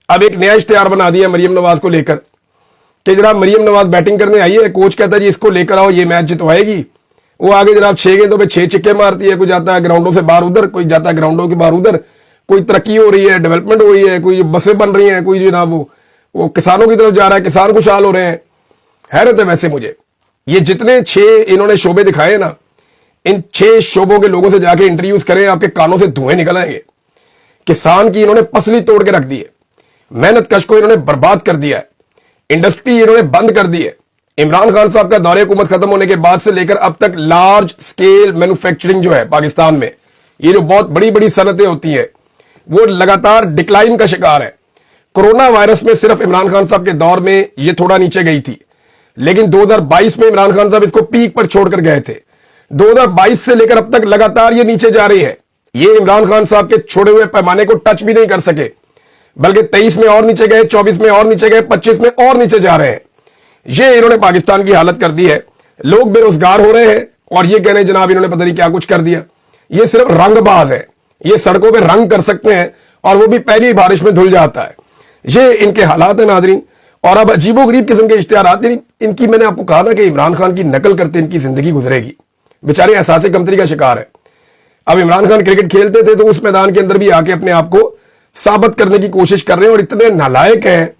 अब एक नया इश्तिहार बना दिया मरियम नवाज को लेकर कि जनाब मरियम नवाज बैटिंग करने आई है, कोच कहता है जी इसको लेकर आओ, ये मैच जितवाएगी। वो आगे जनाब 6 गेंदों पे 6 छिक्के मारती है, कोई जाता है ग्राउंडों से बाहर उधर, कोई जाता है ग्राउंडों के बाहर उधर, कोई तरक्की हो रही है, डेवलपमेंट हो रही है, कोई बसें बन रही हैं, कोई जनाब वो किसानों की तरफ जा रहा है, किसान खुशहाल हो रहे हैं। हैरत है वैसे मुझे, ये जितने 6 इन्होंने शोबे दिखाए ना, इन 6 शोबों के लोगों से जाके इंटरव्यूज करें, आपके कानों से धुएं निकल आएंगे। किसान की इन्होंने पसली तोड़ के रख दी है, मेहनत कश को इन्होंने बर्बाद कर दिया है, इंडस्ट्री इन्होंने बंद कर दी है। इमरान खान साहब का दौरे हुकूमत खत्म होने के बाद से लेकर अब तक लार्ज स्केल मैन्युफैक्चरिंग जो है पाकिस्तान में, ये जो बहुत बड़ी बड़ी सनतें होती हैं, वो लगातार डिक्लाइन का शिकार है। कोरोना वायरस में सिर्फ इमरान खान साहब के दौर में ये थोड़ा नीचे गई थी, लेकिन 2022 में इमरान खान साहब इसको पीक पर छोड़कर गए थे। 2022 से लेकर अब तक लगातार ये नीचे जा रही है। ये इमरान खान साहब के छोड़े हुए पैमाने को टच भी नहीं कर सके, बल्कि 23 में और नीचे गए, 24 में और नीचे गए, 25 में और नीचे जा रहे हैं। ये इन्होंने पाकिस्तान की हालत कर दी है। लोग बेरोजगार हो रहे हैं और ये कह रहे हैं जनाब इन्होंने पता नहीं क्या कुछ कर दिया। ये सिर्फ रंगबाज है, ये सड़कों पे रंग कर सकते हैं और वो भी पहली बारिश में धुल जाता है। ये इनके हालात है नाज़रीन। और अब अजीबोगरीब किस्म के इश्तिहारात, इनकी मैंने आपको कहा ना कि इमरान खान की नकल करते इनकी जिंदगी गुजरेगी। बेचारे एहसास कमतरी का शिकार है। अब इमरान खान क्रिकेट खेलते थे तो उस मैदान के अंदर भी आके अपने आप को साबित करने की कोशिश कर रहे हैं और इतने नालायक हैं,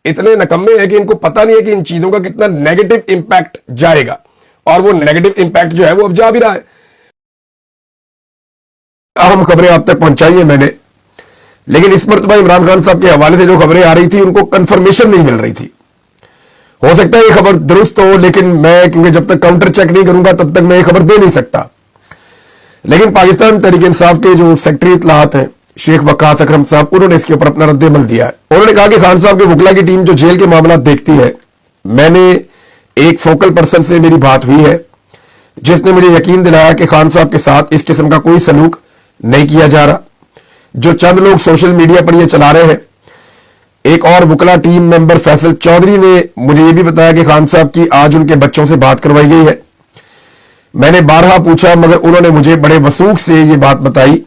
इतने नकम्मे हैं कि इनको पता नहीं है कि इन चीजों का कितना नेगेटिव इंपैक्ट जाएगा। और वो नेगेटिव इंपैक्ट जो है वो अब जा भी रहा है। अहम खबरें आप तक पहुंचाई है मैंने, लेकिन इस मरतबा इमरान खान साहब के हवाले से जो खबरें आ रही थी उनको कंफर्मेशन नहीं मिल रही थी। हो सकता है ये खबर दुरुस्त हो, लेकिन मैं क्योंकि जब तक काउंटर चेक नहीं करूंगा तब तक मैं ये खबर दे नहीं सकता। लेकिन पाकिस्तान तहरीक इंसाफ के जो सेक्रेटरी इत्तलात हैं शेख वक्कास अकरम साहब, उन्होंने इसके ऊपर अपना रद्द-ए-अमल दिया है। उन्होंने कहा कि खान साहब के वकला की टीम जो जेल के मामला देखती है, मैंने एक फोकल पर्सन से मेरी बात हुई है जिसने मुझे यकीन दिलाया कि खान साहब के साथ इस किस्म का कोई सलूक नहीं किया जा रहा जो चंद लोग सोशल मीडिया पर यह चला रहे हैं। एक और वकला टीम मेंबर फैसल चौधरी ने मुझे यह भी बताया कि खान साहब की आज उनके बच्चों से बात करवाई गई है। मैंने बारहा पूछा मगर उन्होंने मुझे बड़े वसूख से यह बात बताई।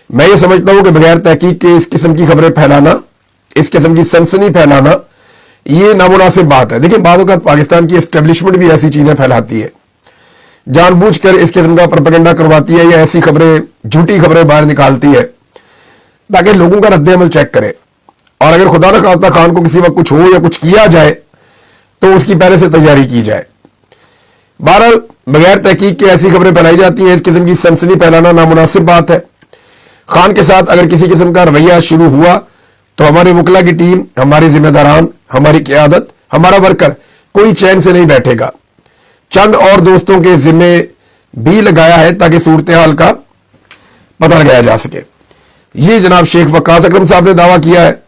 मैं ये समझता हूं कि बगैर तहकीक के इस किस्म की खबरें फैलाना, इस किस्म की सनसनी फैलाना, ये नामुनासिब बात है। देखिए बाद वक्त पाकिस्तान की एस्टेब्लिशमेंट भी ऐसी चीजें फैलाती है, जानबूझकर इस किस्म का प्रोपेगेंडा करवाती है या ऐसी खबरें, झूठी खबरें बाहर निकालती है ताकि लोगों का रद्द-ए-अमल चेक करे। और अगर खुदा न खास्ता खान को किसी वक्त कुछ हो या कुछ किया जाए तो उसकी पहले से तैयारी की जाए। बहरहाल बगैर तहकीक के ऐसी खबरें फैलाई जाती हैं, इस किस्म की सनसनी फैलाना नामुनासिब बात है। खान के साथ अगर किसी किस्म का रवैया शुरू हुआ तो हमारे वकला की टीम, हमारे जिम्मेदारान, हमारी क़यादत, हमारा वर्कर कोई चैन से नहीं बैठेगा। चंद और दोस्तों के जिम्मे भी लगाया है ताकि सूरत हाल का पता लगाया जा सके। ये जनाब शेख वक्कास अकरम साहब ने दावा किया है।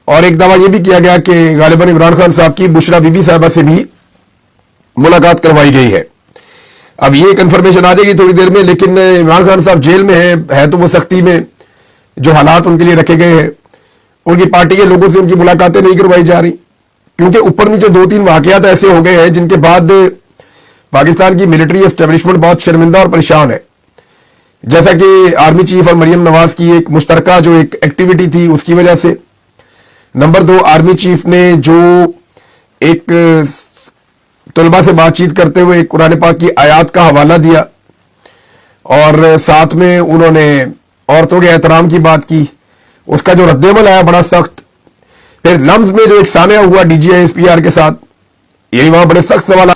और एक दावा यह भी किया गया कि गालिबन इमरान खान साहब की बुशरा बीबी साहबा से भी मुलाकात करवाई गई है। अब ये कंफर्मेशन आ जाएगी थोड़ी देर में, लेकिन इमरान खान साहब जेल में है तो वो सख्ती में जो हालात उनके लिए रखे गए हैं, उनकी पार्टी के लोगों से उनकी मुलाकातें नहीं करवाई जा रही क्योंकि ऊपर नीचे 2-3 वाकयात ऐसे हो गए हैं जिनके बाद पाकिस्तान की मिलिट्री एस्टेब्लिशमेंट बहुत शर्मिंदा और परेशान है। जैसा कि आर्मी चीफ और मरियम नवाज की एक मुश्तरका जो एक एक्टिविटी थी उसकी वजह से। नंबर 2, आर्मी चीफ ने जो एक तलबा से बातचीत करते हुए एक कुरान पाक की आयत का हवाला दिया और साथ में उन्होंने औरतों के एहतराम की बात की, उसका जो रद्द-ए-अमल आया बड़ा सख्त। फिर लम्स में जो एक सानिया हुआ DGI SPR के साथ, यही वहां बड़े सख्त सवाल